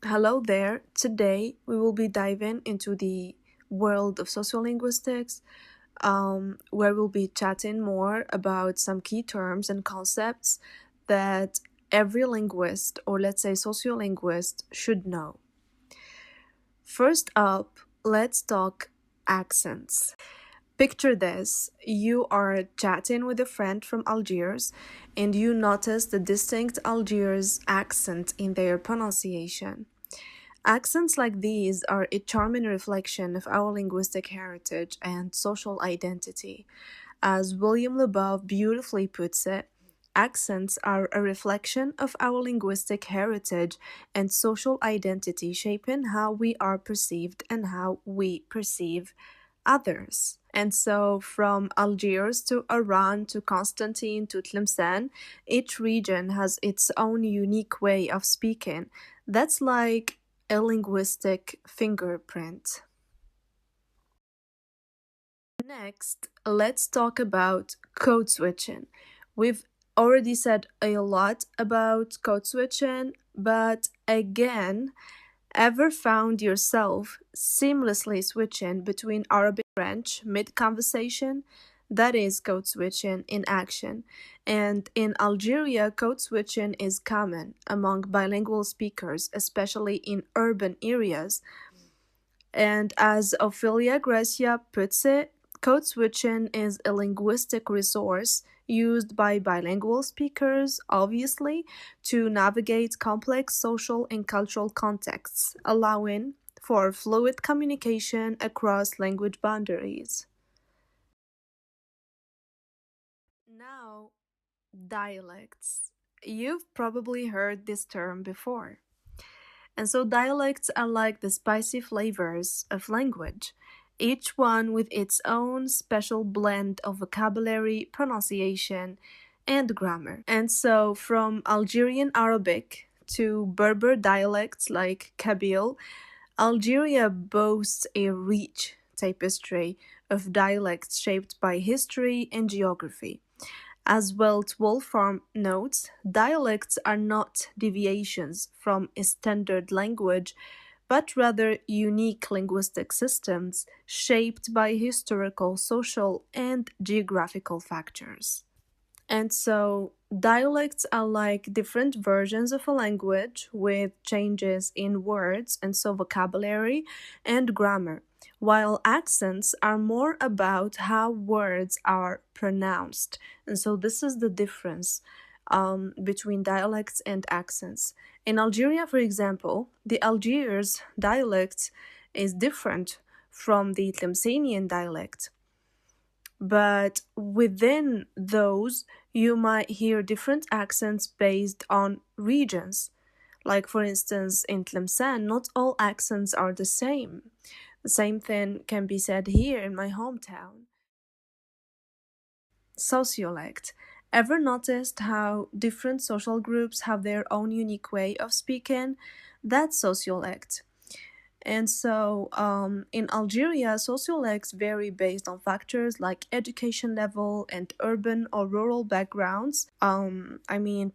Hello there. Today we will be diving into the world of sociolinguistics, where we'll be chatting more about some key terms and concepts that every linguist, or let's say sociolinguist, should know. First up, let's talk accents. Picture this: you are chatting with a friend from Algiers and you notice the distinct Algiers accent in their pronunciation. Accents like these are a charming reflection of our linguistic heritage and social identity. As William Labov beautifully puts it, accents are a reflection of our linguistic heritage and social identity, shaping how we are perceived and how we perceive others. And so, from Algiers to Iran to Constantine to Tlemcen, each region has its own unique way of speaking. That's like a linguistic fingerprint. Next, let's talk about code switching. We've already said a lot about code switching, but again, ever found yourself seamlessly switching between Arabic and French mid-conversation? That is code switching in action. And in Algeria, code switching is common among bilingual speakers, especially in urban areas. And as Ophelia Gracia puts it, code switching is a linguistic resource used by bilingual speakers, obviously, to navigate complex social and cultural contexts, allowing for fluid communication across language boundaries. Now, dialects. You've probably heard this term before. And so dialects are like the spicy flavors of language, each one with its own special blend of vocabulary, pronunciation, and grammar. And so from Algerian Arabic to Berber dialects like Kabyle, Algeria boasts a rich tapestry of dialects shaped by history and geography. As Welt Wolfram notes, dialects are not deviations from a standard language, but rather unique linguistic systems shaped by historical, social, and geographical factors. And so, dialects are like different versions of a language with changes in words and so vocabulary and grammar, while accents are more about how words are pronounced. And so, this is the difference between dialects and accents. In Algeria, for example, the Algiers dialect is different from the Tlemcenian dialect. But within those, you might hear different accents based on regions. Like, for instance, in Tlemcen, not all accents are the same. The same thing can be said here in my hometown. Sociolect. Ever noticed how different social groups have their own unique way of speaking? That's sociolect. And so, in Algeria, sociolects vary based on factors like education level and urban or rural backgrounds.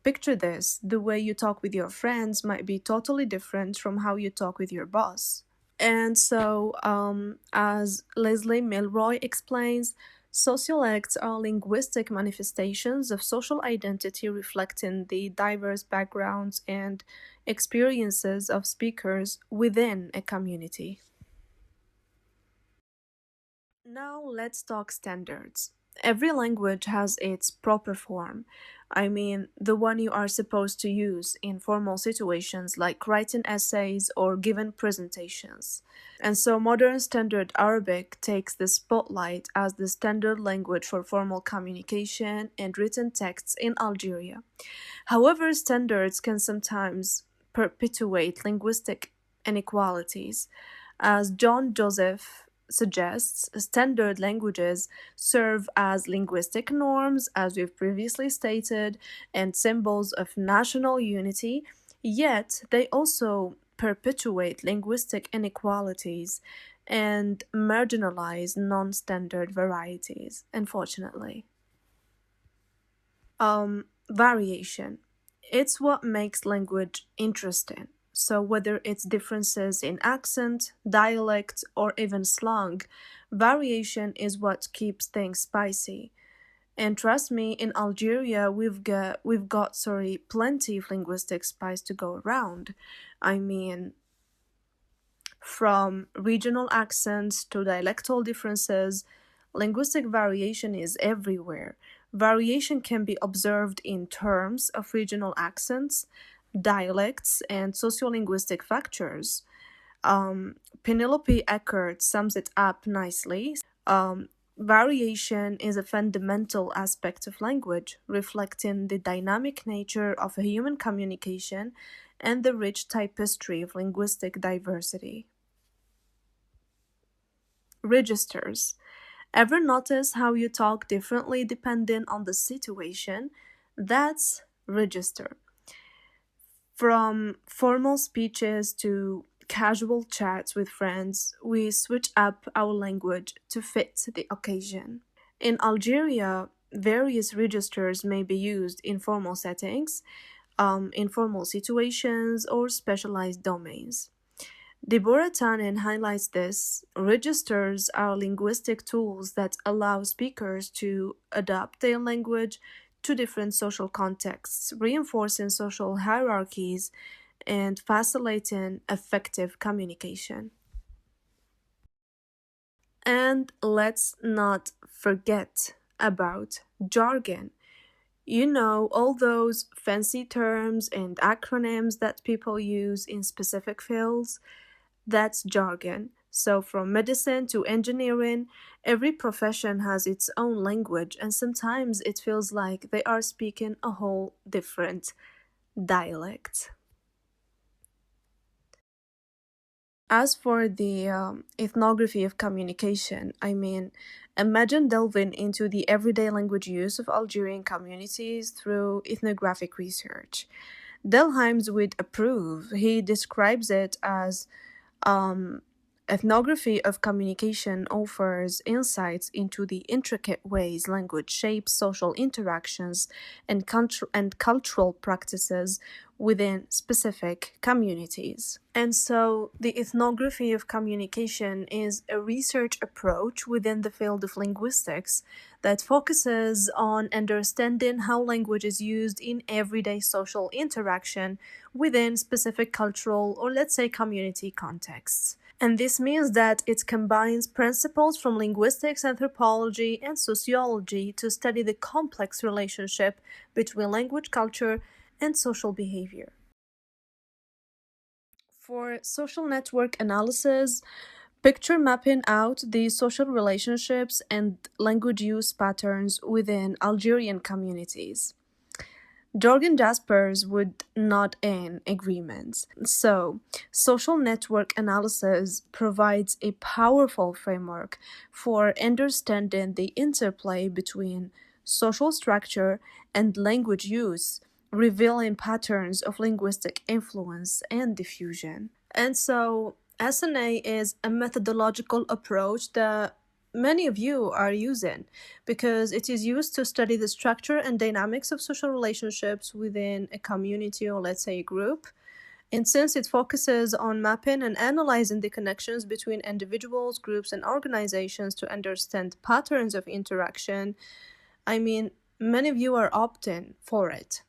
Picture this: the way you talk with your friends might be totally different from how you talk with your boss. And so, as Leslie Milroy explains, sociolects are linguistic manifestations of social identity reflecting the diverse backgrounds and experiences of speakers within a community. Now let's talk standards. Every language has its proper form. The one you are supposed to use in formal situations like writing essays or giving presentations. And so modern Standard Arabic takes the spotlight as the standard language for formal communication and written texts in Algeria. However, standards can sometimes perpetuate linguistic inequalities. As John Joseph suggests, standard languages serve as linguistic norms, as we've previously stated, and symbols of national unity, yet they also perpetuate linguistic inequalities and marginalize non standard varieties, unfortunately. Variation. It's what makes language interesting. So, whether it's differences in accent, dialect, or even slang, variation is what keeps things spicy. And trust me, in Algeria, we've got plenty of linguistic spice to go around. I mean, from regional accents to dialectal differences, linguistic variation is everywhere. Variation can be observed in terms of regional accents, dialects, and sociolinguistic factors. Penelope Eckert sums it up nicely. Variation is a fundamental aspect of language, reflecting the dynamic nature of a human communication and the rich tapestry of linguistic diversity. Registers. Ever notice how you talk differently depending on the situation? That's register. From formal speeches to casual chats with friends, we switch up our language to fit the occasion. In Algeria, various registers may be used in formal settings, informal situations, or specialized domains. Deborah Tannen highlights this. Registers are linguistic tools that allow speakers to adapt their language to different social contexts, reinforcing social hierarchies and facilitating effective communication. And let's not forget about jargon. You know, all those fancy terms and acronyms that people use in specific fields. That's jargon. So, from medicine to engineering, every profession has its own language, and sometimes it feels like they are speaking a whole different dialect. As for the ethnography of communication, I mean, imagine delving into the everyday language use of Algerian communities through ethnographic research. Delheims would approve. He describes it as um, ethnography of communication offers insights into the intricate ways language shapes social interactions and cultural practices within specific communities. And so, the ethnography of communication is a research approach within the field of linguistics that focuses on understanding how language is used in everyday social interaction within specific cultural or, let's say, community contexts. And this means that it combines principles from linguistics, anthropology, and sociology to study the complex relationship between language, culture, and social behavior. For social network analysis, picture mapping out the social relationships and language use patterns within Algerian communities. Jorgen Jaspers would nod in agreement. So, social network analysis provides a powerful framework for understanding the interplay between social structure and language use, revealing patterns of linguistic influence and diffusion. And so, SNA is a methodological approach that many of you are using because it is used to study the structure and dynamics of social relationships within a community or, let's say, a group. And since it focuses on mapping and analyzing the connections between individuals, groups, and organizations to understand patterns of interaction, I mean, many of you are opting for it.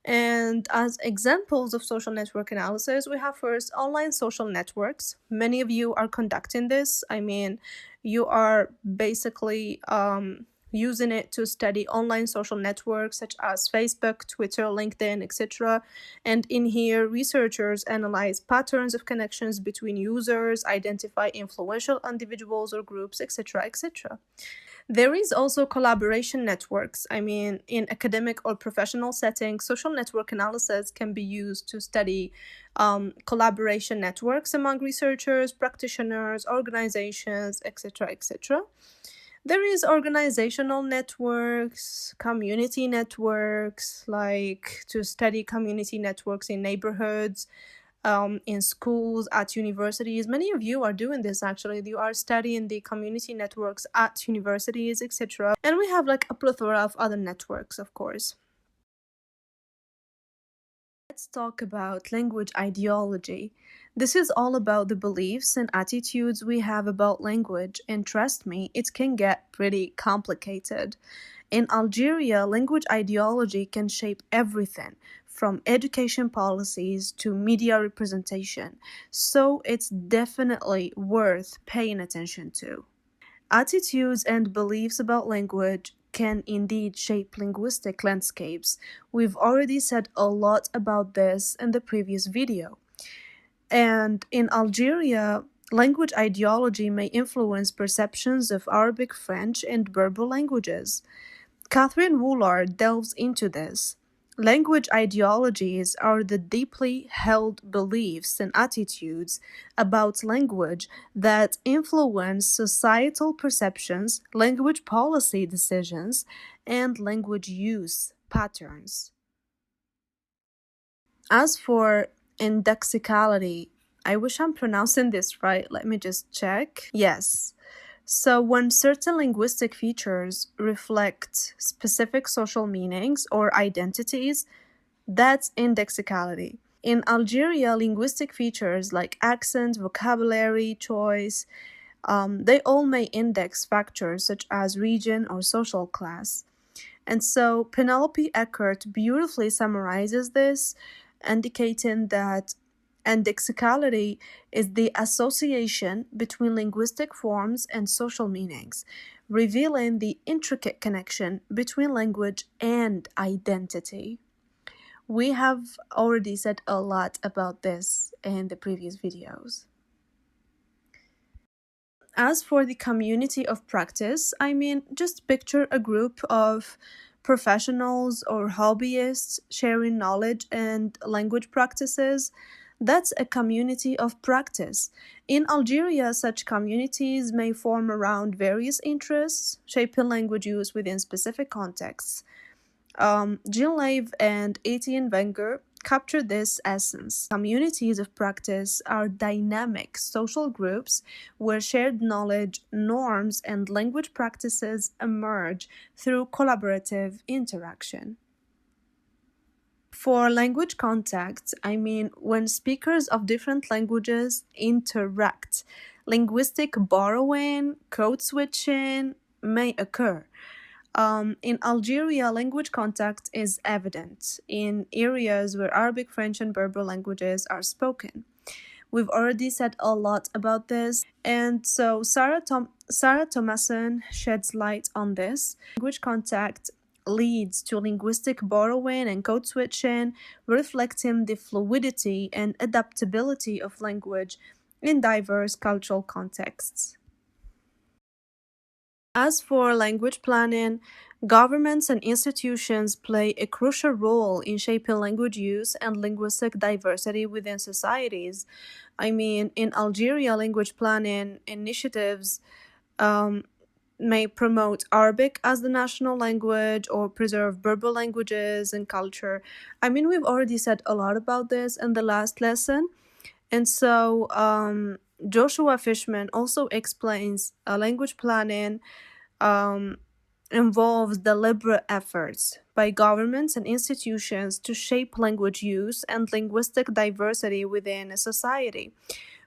And as examples of social network analysis, we have first online social networks. Many of you are conducting this. I mean, you are basically using it to study online social networks such as Facebook, Twitter, LinkedIn, etc. And in here, researchers analyze patterns of connections between users, identify influential individuals or groups, etc., etc. There is also collaboration networks. I mean, in academic or professional settings, social network analysis can be used to study collaboration networks among researchers, practitioners, organizations, etc., etc. There is organizational networks, community networks, like to study community networks in neighborhoods, in schools, at universities. Many of you are doing this actually. You are studying the community networks at universities, etc. And we have like a plethora of other networks, of course. Let's talk about language ideology. This is all about the beliefs and attitudes we have about language, and trust me, it can get pretty complicated. In Algeria, language ideology can shape everything, from education policies to media representation, so it's definitely worth paying attention to. Attitudes and beliefs about language can indeed shape linguistic landscapes. We've already said a lot about this in the previous video. And in Algeria, language ideology may influence perceptions of Arabic, French, and Berber languages. Catherine Woolard delves into this. Language ideologies are the deeply held beliefs and attitudes about language that influence societal perceptions, language policy decisions, and language use patterns. As for indexicality, I wish I'm pronouncing this right. Let me just check. Yes. So, when certain linguistic features reflect specific social meanings or identities, that's indexicality. In Algeria, linguistic features like accent, vocabulary, choice, they all may index factors such as region or social class. And so Penelope Eckert beautifully summarizes this, indicating that indexicality is the association between linguistic forms and social meanings, revealing the intricate connection between language and identity. We have already said a lot about this in the previous videos. As for the community of practice, I mean, just picture a group of professionals or hobbyists sharing knowledge and language practices. That's a community of practice. In Algeria, such communities may form around various interests, shaping language use within specific contexts. Jean Lave and Etienne Wenger capture this essence. Communities of practice are dynamic social groups where shared knowledge, norms, and language practices emerge through collaborative interaction. For language contact, I mean when speakers of different languages interact. Linguistic borrowing, code switching may occur. In Algeria, language contact is evident in areas where Arabic, French, and Berber languages are spoken. We've already said a lot about this, and so Sarah Thomason sheds light on this. Language contact leads to linguistic borrowing and code switching, reflecting the fluidity and adaptability of language in diverse cultural contexts. As for language planning, governments and institutions play a crucial role in shaping language use and linguistic diversity within societies. I mean, in Algeria, language planning initiatives um, may promote Arabic as the national language or preserve Berber languages and culture. I mean, we've already said a lot about this in the last lesson. And so, Joshua Fishman also explains language planning um, involves deliberate efforts by governments and institutions to shape language use and linguistic diversity within a society,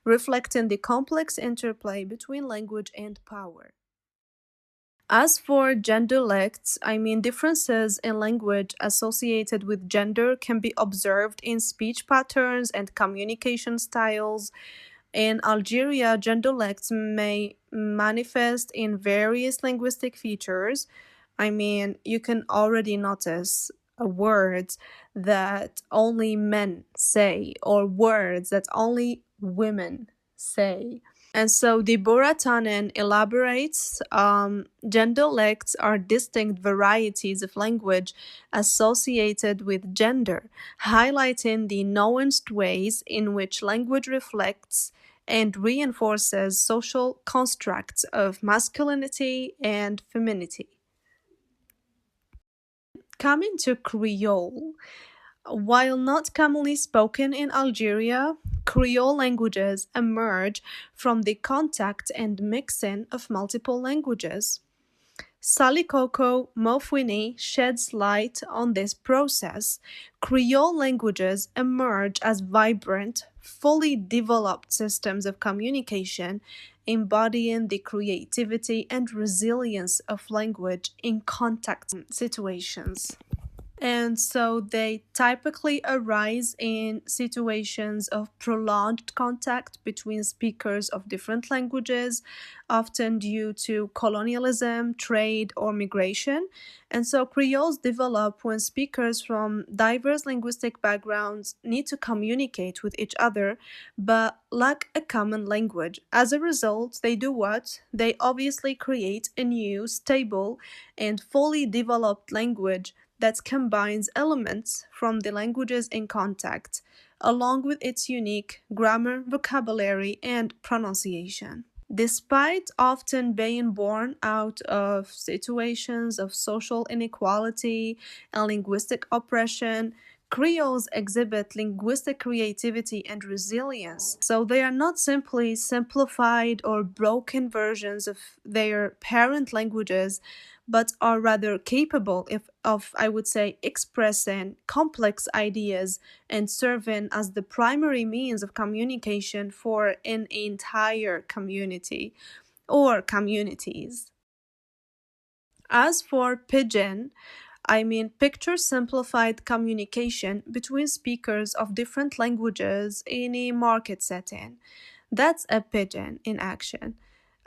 reflecting the complex interplay between language and power. As for genderlects, I mean differences in language associated with gender can be observed in speech patterns and communication styles. In Algeria, genderlects may manifest in various linguistic features. I mean, you can already notice words that only men say or words that only women say. And so Deborah Tannen elaborates genderlects are distinct varieties of language associated with gender, highlighting the nuanced ways in which language reflects and reinforces social constructs of masculinity and femininity. Coming to Creole. While not commonly spoken in Algeria, Creole languages emerge from the contact and mixing of multiple languages. Sally Coco Mofwini sheds light on this process. Creole languages emerge as vibrant, fully developed systems of communication, embodying the creativity and resilience of language in contact situations. And so they typically arise in situations of prolonged contact between speakers of different languages, often due to colonialism, trade, or migration. And so Creoles develop when speakers from diverse linguistic backgrounds need to communicate with each other but lack a common language. As a result, they do what? They obviously create a new, stable, and fully developed language that combines elements from the languages in contact, along with its unique grammar, vocabulary, and pronunciation. Despite often being born out of situations of social inequality and linguistic oppression, Creoles exhibit linguistic creativity and resilience, so they are not simply simplified or broken versions of their parent languages, but are rather capable of, I would say, expressing complex ideas and serving as the primary means of communication for an entire community or communities. As for Pigeon, I mean picture simplified communication between speakers of different languages in a market setting. That's a pigeon in action.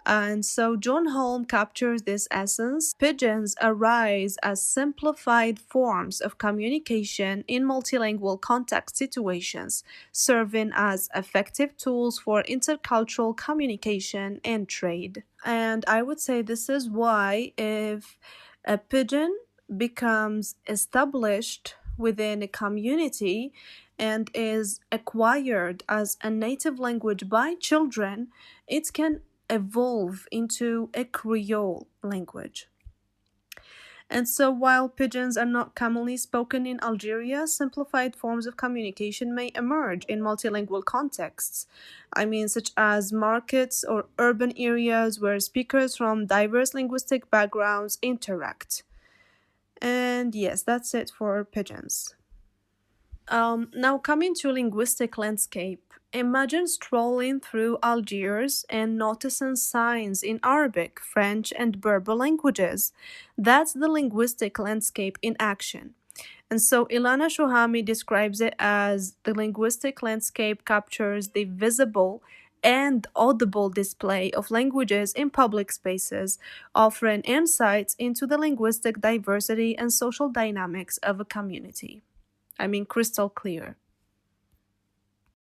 And so John Holm captures this essence. Pigeons arise as simplified forms of communication in multilingual contact situations, serving as effective tools for intercultural communication and trade. And I would say this is why, if a pigeon becomes established within a community and is acquired as a native language by children, it can evolve into a Creole language. And so, while pigeons are not commonly spoken in Algeria, simplified forms of communication may emerge in multilingual contexts. I mean, such as markets or urban areas where speakers from diverse linguistic backgrounds interact. And yes, that's it for pigeons. Now, coming to linguistic landscape. Imagine strolling through Algiers and noticing signs in Arabic, French, and Berber languages. That's the linguistic landscape in action. And so Ilana Shohami describes it as the linguistic landscape captures the visible and audible display of languages in public spaces, offering insights into the linguistic diversity and social dynamics of a community. I mean, crystal clear.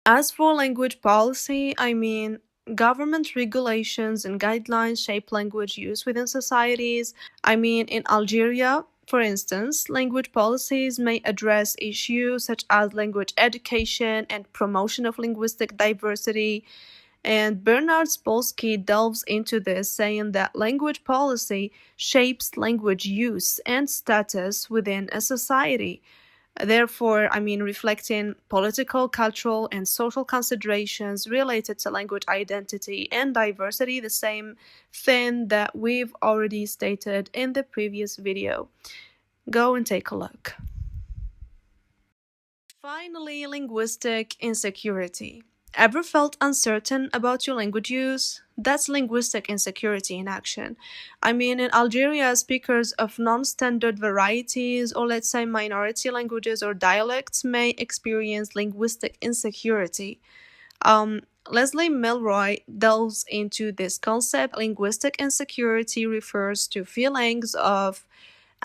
As for language policy, I mean, government regulations and guidelines shape language use within societies. I mean, in Algeria, for instance, language policies may address issues such as language education and promotion of linguistic diversity. And Bernard Spolsky delves into this, saying that language policy shapes language use and status within a society. Therefore, I mean, reflecting political, cultural, and social considerations related to language identity and diversity, the same thing that we've already stated in the previous video. Go and take a look. Finally, linguistic insecurity. Ever felt uncertain about your language use? That's linguistic insecurity in action. I mean, in Algeria, speakers of non standard varieties, or let's say minority languages or dialects, may experience linguistic insecurity. Leslie Milroy delves into this concept. Linguistic insecurity refers to feelings of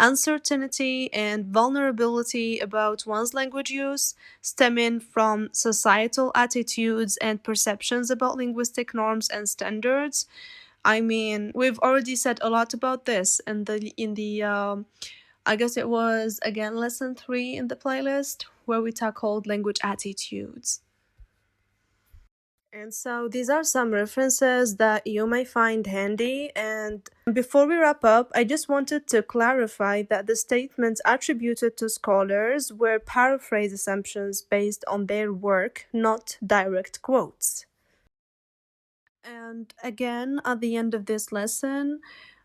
uncertainty and vulnerability about one's language use, stemming from societal attitudes and perceptions about linguistic norms and standards. I mean, we've already said a lot about this in the I guess it was again lesson 3 in the playlist where we tackled language attitudes. And so these are some references that you may find handy. And before we wrap up, I just wanted to clarify that the statements attributed to scholars were paraphrase assumptions based on their work, not direct quotes. And again, at the end of this lesson,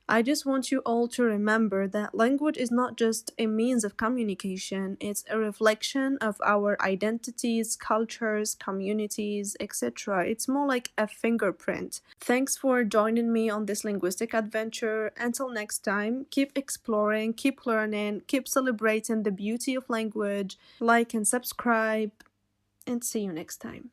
I just want you all to remember that language is not just a means of communication, it's a reflection of our identities, cultures, communities, etc. It's more like a fingerprint. Thanks for joining me on this linguistic adventure. Until next time, keep exploring, keep learning, keep celebrating the beauty of language, like and subscribe, and see you next time.